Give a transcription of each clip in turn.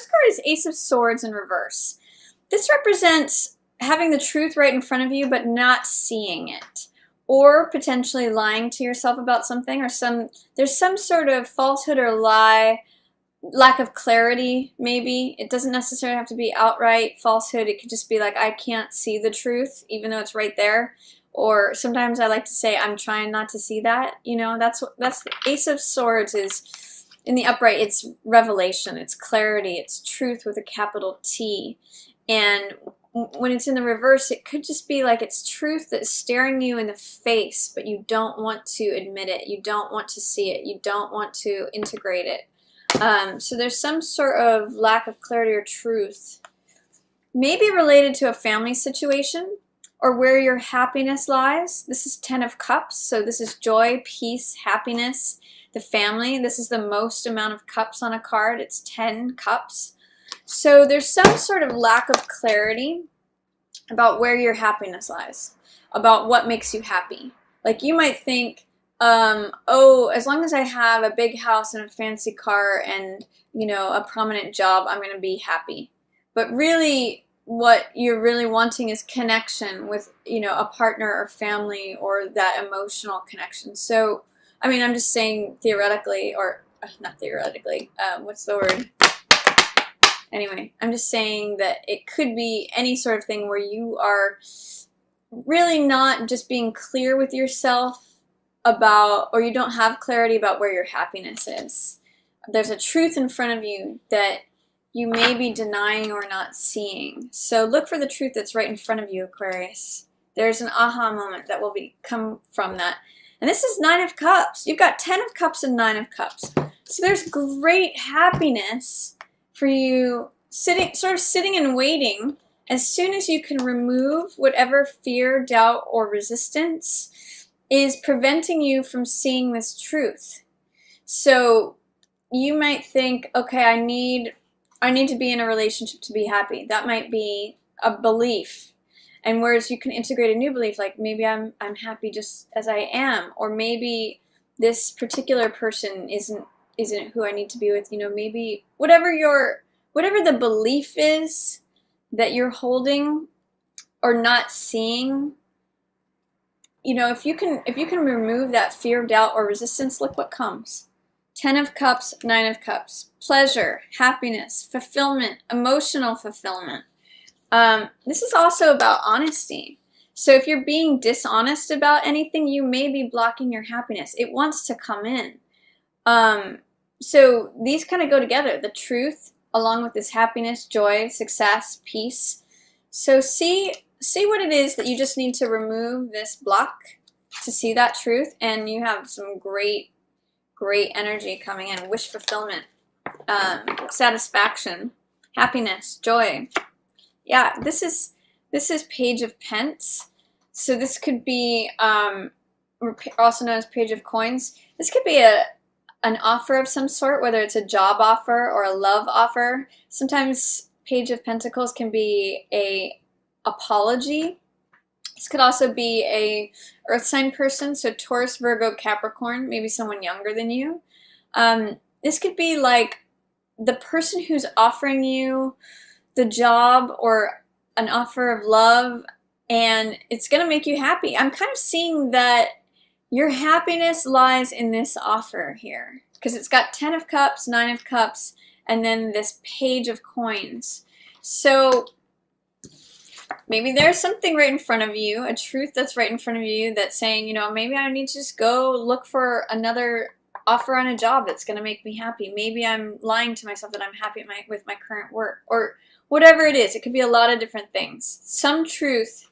first card is Ace of Swords in reverse. This represents having the truth right in front of you, but not seeing it. Or potentially lying to yourself about something, or there's some sort of falsehood or lie, lack of clarity, maybe. It doesn't necessarily have to be outright falsehood. It could just be like, I can't see the truth, even though it's right there. Or sometimes I like to say, I'm trying not to see that. You know, that's the Ace of Swords is, in the upright, it's revelation, it's clarity, it's truth with a capital T. And when it's in the reverse, it could just be like it's truth that's staring you in the face, but you don't want to admit it. You don't want to see it. You don't want to integrate it. So there's some sort of lack of clarity or truth, maybe related to a family situation or where your happiness lies. This is 10 of Cups, so this is joy, peace, happiness, the family. This is the most amount of cups on a card. It's 10 cups. So there's some sort of lack of clarity about where your happiness lies, about what makes you happy. Like you might think, oh, as long as I have a big house and a fancy car and, you know, a prominent job, I'm going to be happy. But really, what you're really wanting is connection with, you know, a partner or family, or that emotional connection. So, I mean, I'm just saying theoretically, or not theoretically, what's the word? Anyway, I'm just saying that it could be any sort of thing where you are really not just being clear with yourself about, or you don't have clarity about where your happiness is. There's a truth in front of you that you may be denying or not seeing. So look for the truth that's right in front of you, Aquarius. There's an aha moment that will come from that. And this is 9 of Cups. You've got 10 of Cups and 9 of Cups. So there's great happiness for you sitting and waiting. As soon as you can remove whatever fear, doubt, or resistance is preventing you from seeing this truth. So you might think, okay, I need to be in a relationship to be happy. That might be a belief. And whereas you can integrate a new belief, like maybe I'm happy just as I am, or maybe this particular person isn't who I need to be with. You know, maybe whatever the belief is that you're holding or not seeing, you know, if you can remove that fear, doubt, or resistance, look what comes. 10 of Cups, 9 of Cups. Pleasure, happiness, fulfillment, emotional fulfillment. This is also about honesty. So if you're being dishonest about anything, you may be blocking your happiness. It wants to come in. So these kind of go together. The truth, along with this happiness, joy, success, peace. So see what it is that you just need to remove this block to see that truth, and you have some great energy coming in. Wish fulfillment, satisfaction, happiness, joy. Yeah, this is Page of Pence. So this could be also known as Page of Coins. This could be an offer of some sort, whether it's a job offer or a love offer. Sometimes Page of Pentacles can be a apology. This could also be a earth sign person, so Taurus, Virgo, Capricorn, maybe someone younger than you. This could be like the person who's offering you the job or an offer of love, and it's going to make you happy. I'm kind of seeing that your happiness lies in this offer here, because it's got 10 of Cups, 9 of Cups, and then this Page of Coins. So maybe there's something right in front of you, a truth that's right in front of you that's saying, you know, maybe I need to just go look for another offer on a job that's going to make me happy. Maybe I'm lying to myself that I'm happy with my current work, or whatever it is. It could be a lot of different things. Some truth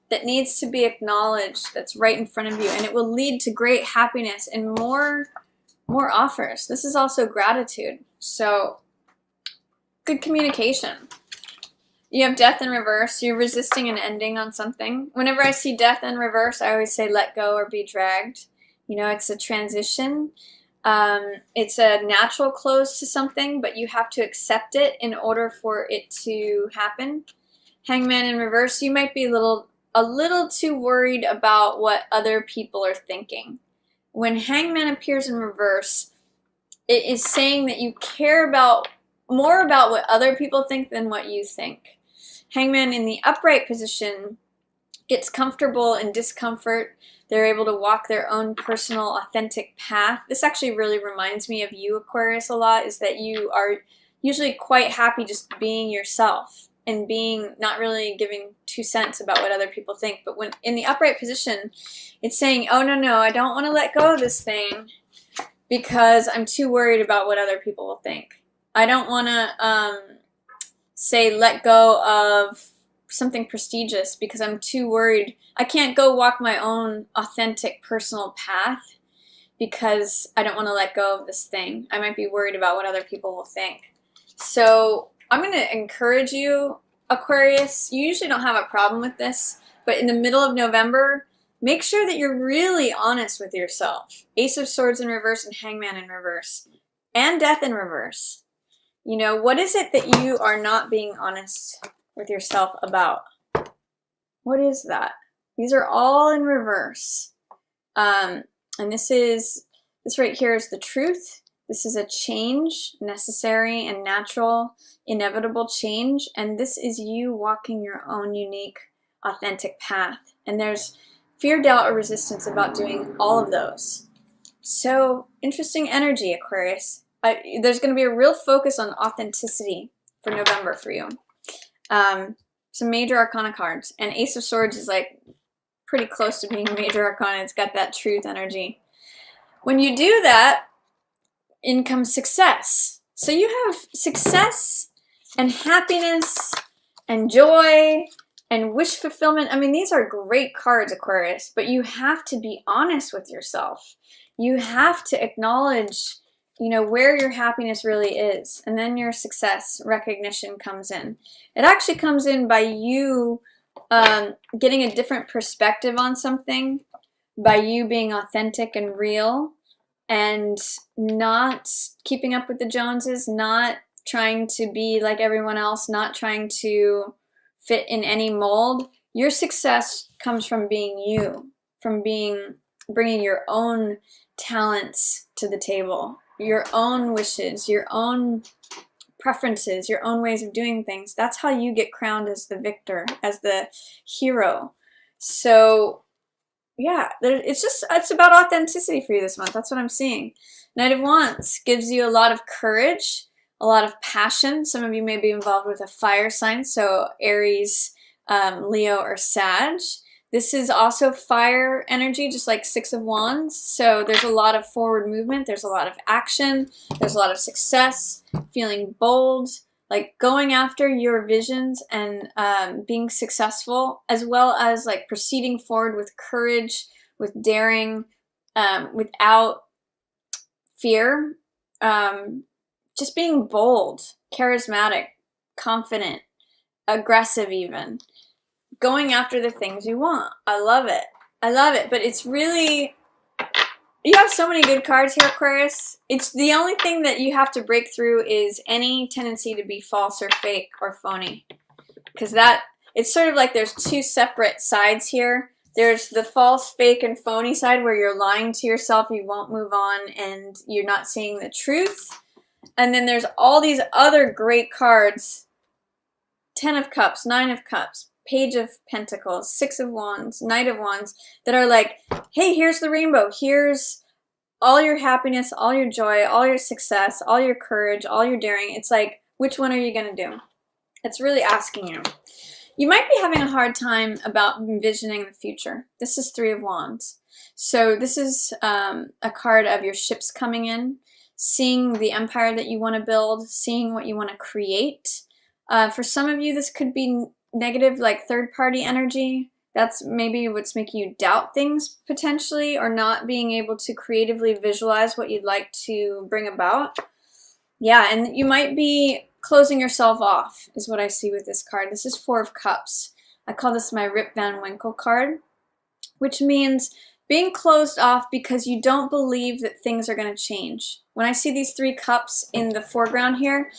that needs to be acknowledged that's right in front of you, and it will lead to great happiness and more offers. This is also gratitude. So good communication. You have Death in reverse. You're resisting an ending on something. Whenever I see Death in reverse, I always say let go or be dragged. You know, it's a transition. It's a natural close to something, but you have to accept it in order for it to happen. Hangman in reverse, you might be a little too worried about what other people are thinking. When Hangman appears in reverse, it is saying that you care about more about what other people think than what you think. Hangman in the upright position gets comfortable in discomfort. They're able to walk their own personal, authentic path. This actually really reminds me of you, Aquarius, a lot, is that you are usually quite happy just being yourself and being not really giving 2 cents about what other people think. But when in the upright position, it's saying, oh, no, I don't want to let go of this thing because I'm too worried about what other people will think. I don't want to say let go of something prestigious because I'm too worried. I can't go walk my own authentic personal path because I don't want to let go of this thing. I might be worried about what other people will think. So I'm going to encourage you, Aquarius. You usually don't have a problem with this, but in the middle of November, make sure that you're really honest with yourself. Ace of Swords in reverse and Hangman in reverse. And Death in reverse. You know, what is it that you are not being honest with yourself about? What is that? These are all in reverse. And this right here is the truth. This is a change, necessary and natural, inevitable change. And this is you walking your own unique, authentic path. And there's fear, doubt, or resistance about doing all of those. So interesting energy, Aquarius. There's going to be a real focus on authenticity for November for you. Some major arcana cards. And Ace of Swords is like pretty close to being a major arcana. It's got that truth energy. When you do that, in comes success. So you have success and happiness and joy and wish fulfillment. I mean, these are great cards, Aquarius, but you have to be honest with yourself. You have to acknowledge, you know, where your happiness really is. And then your success recognition comes in. It actually comes in by you getting a different perspective on something, by you being authentic and real and not keeping up with the Joneses, not trying to be like everyone else, not trying to fit in any mold. Your success comes from being you, from bringing your own talents to the table, your own wishes, your own preferences, your own ways of doing things. That's how you get crowned as the victor, as the hero. So yeah, it's about authenticity for you this month. That's what I'm seeing. Knight of Wands gives you a lot of courage, a lot of passion. Some of you may be involved with a fire sign, so Aries, Leo, or Sag. This is also fire energy, just like Six of Wands. So there's a lot of forward movement. There's a lot of action. There's a lot of success, feeling bold, like going after your visions and being successful, as well as like proceeding forward with courage, with daring, without fear, just being bold, charismatic, confident, aggressive even, going after the things you want. I love it. I love it. But it's really, you have so many good cards here, Aquarius. It's the only thing that you have to break through is any tendency to be false or fake or phony. Because it's sort of like there's two separate sides here. There's the false, fake, and phony side where you're lying to yourself, you won't move on, and you're not seeing the truth. And then there's all these other great cards. 10 of Cups, 9 of Cups, Page of Pentacles, 6 of Wands, Knight of Wands, that are like, hey, here's the rainbow. Here's all your happiness, all your joy, all your success, all your courage, all your daring. It's like, which one are you going to do? It's really asking you. You might be having a hard time about envisioning the future. This is 3 of Wands. So this is a card of your ships coming in, seeing the empire that you want to build, seeing what you want to create. For some of you, this could be negative, like third-party energy. That's maybe what's making you doubt things potentially, or not being able to creatively visualize what you'd like to bring about. Yeah, and you might be closing yourself off is what I see with this card. This is 4 of Cups. I call this my Rip Van Winkle card, which means being closed off because you don't believe that things are going to change. When I see these 3 cups in the foreground here,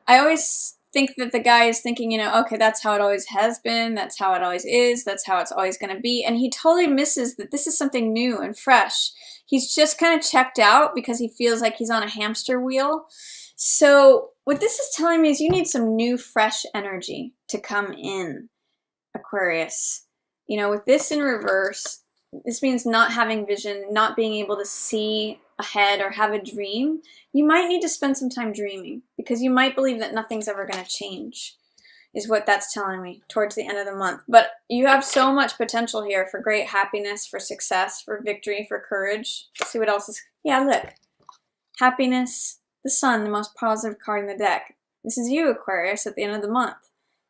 I always think that the guy is thinking, you know, okay, that's how it always has been, that's how it always is, that's how it's always going to be, and he totally misses that this is something new and fresh. He's just kind of checked out because he feels like he's on a hamster wheel. So what this is telling me is you need some new, fresh energy to come in, Aquarius. You know, with this in reverse, this means not having vision, not being able to see ahead or have a dream. You might need to spend some time dreaming because you might believe that nothing's ever going to change, is what that's telling me towards the end of the month. But you have so much potential here for great happiness, for success, for victory, for courage. Let's see what else is. Yeah, look. Happiness, the sun, the most positive card in the deck. This is you, Aquarius, at the end of the month.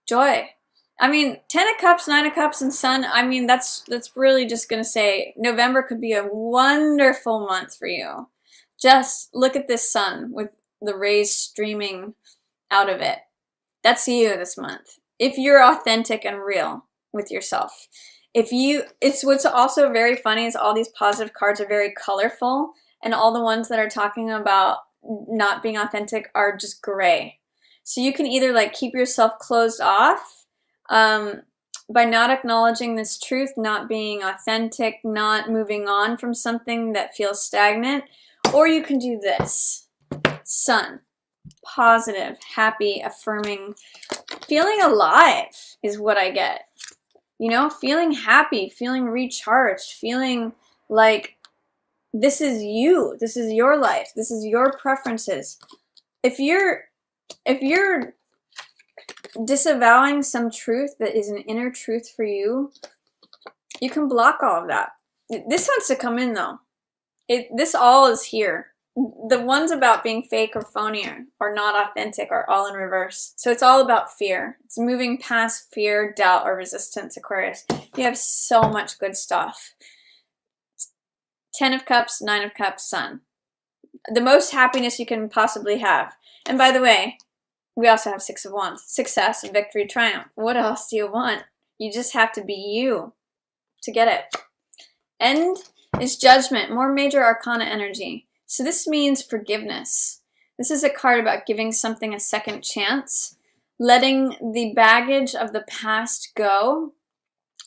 Joy. I mean, 10 of Cups, 9 of Cups, and Sun, I mean, that's really just going to say November could be a wonderful month for you. Just look at this sun with the rays streaming out of it. That's you this month. If you're authentic and real with yourself. It's what's also very funny is all these positive cards are very colorful, and all the ones that are talking about not being authentic are just gray. So you can either like keep yourself closed off by not acknowledging this truth, not being authentic, not moving on from something that feels stagnant, or you can do this. Sun. Positive, happy, affirming, feeling alive is what I get. You know, feeling happy, feeling recharged, feeling like this is you, this is your life, this is your preferences. If you're disavowing some truth that is an inner truth for you, you can block all of that. This wants to come in though. This all is here. The ones about being fake or phony or not authentic are all in reverse. So it's all about fear. It's moving past fear, doubt, or resistance, Aquarius. You have so much good stuff. 10 of Cups, 9 of Cups, Sun. The most happiness you can possibly have. And by the way, we also have 6 of Wands. Success, victory, triumph. What else do you want? You just have to be you to get it. End is Judgment, more major arcana energy. So this means forgiveness. This is a card about giving something a second chance, letting the baggage of the past go.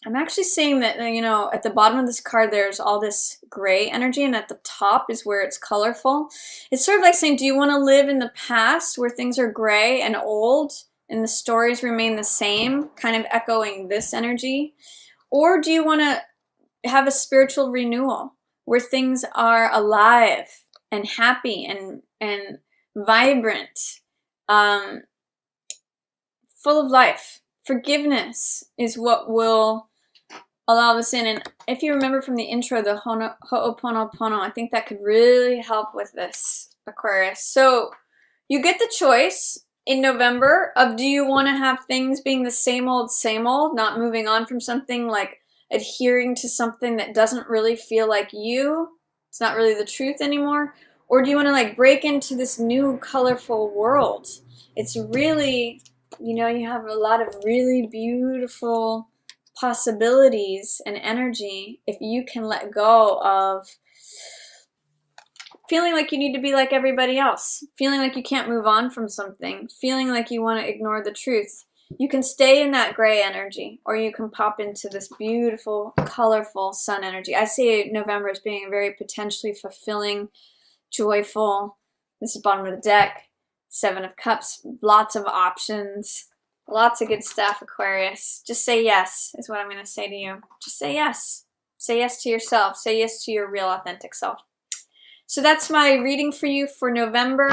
I'm actually seeing that, you know, at the bottom of this card, there's all this gray energy, and at the top is where it's colorful. It's sort of like saying, do you want to live in the past where things are gray and old and the stories remain the same, kind of echoing this energy? Or do you want to have a spiritual renewal where things are alive and happy and vibrant, full of life? Forgiveness is what will allow this in. And if you remember from the intro, the Ho'oponopono, I think that could really help with this, Aquarius. So you get the choice in November of, do you want to have things being the same old, not moving on from something, like adhering to something that doesn't really feel like you, it's not really the truth anymore? Or do you want to like break into this new colorful world? It's really, you know, you have a lot of really beautiful possibilities and energy if you can let go of feeling like you need to be like everybody else, feeling like you can't move on from something, feeling like you want to ignore the truth. You can stay in that gray energy, or you can pop into this beautiful, colorful sun energy. I see November as being very potentially fulfilling, joyful. This is bottom of the deck. 7 of Cups, lots of options, lots of good stuff, Aquarius. Just say yes, is what I'm going to say to you. Just say yes. Say yes to yourself. Say yes to your real, authentic self. So that's my reading for you for November.